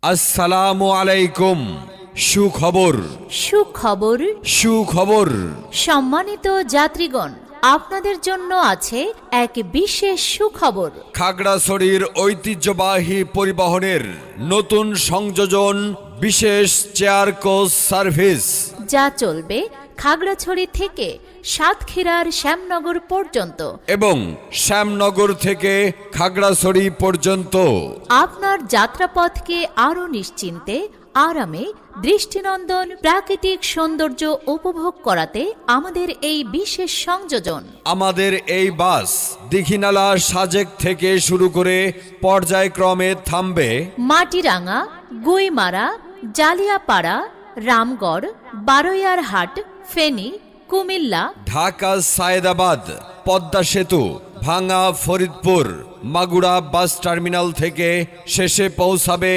আসসালামু আলাইকুম। সুখবর, সুখবর। সুখবর। সম্মানিত যাত্রীগণ, আপনাদের জন্য আছে এক বিশেষ সুখবর। খাগড়াছড়ির ঐতিহ্যবাহী পরিবহনের নতুন সংযোজন, বিশেষ চেয়ার কোচ সার্ভিস, যা চলবে খাগড়াছড়ি থেকে সাতক্ষীরার শ্যামনগর পর্যন্ত এবং শ্যামনগর থেকে খাগড়াছড়ি পর্যন্ত। আপনার যাত্রাপথকে আরও নিশ্চিন্তে, আরামে, দৃষ্টিনন্দন প্রাকৃতিক সৌন্দর্য উপভোগ করাতে আমাদের এই বিশেষ সংযোজন। আমাদের এই বাস দীঘিনালা, সাজেক থেকে শুরু করে পর্যায়ক্রমে থামবে মাটিরাঙ্গা, গুইমারা, জালিয়াপাড়া, রামগড়, বারৈয়ারহাট, ফেনী, কুমিল্লা, ঢাকা, সায়েদাবাদ, পদ্মা সেতু, ভাঙ্গা, ফরিদপুর, মাগুরা বাস টার্মিনাল থেকে শেষে পৌঁছাবে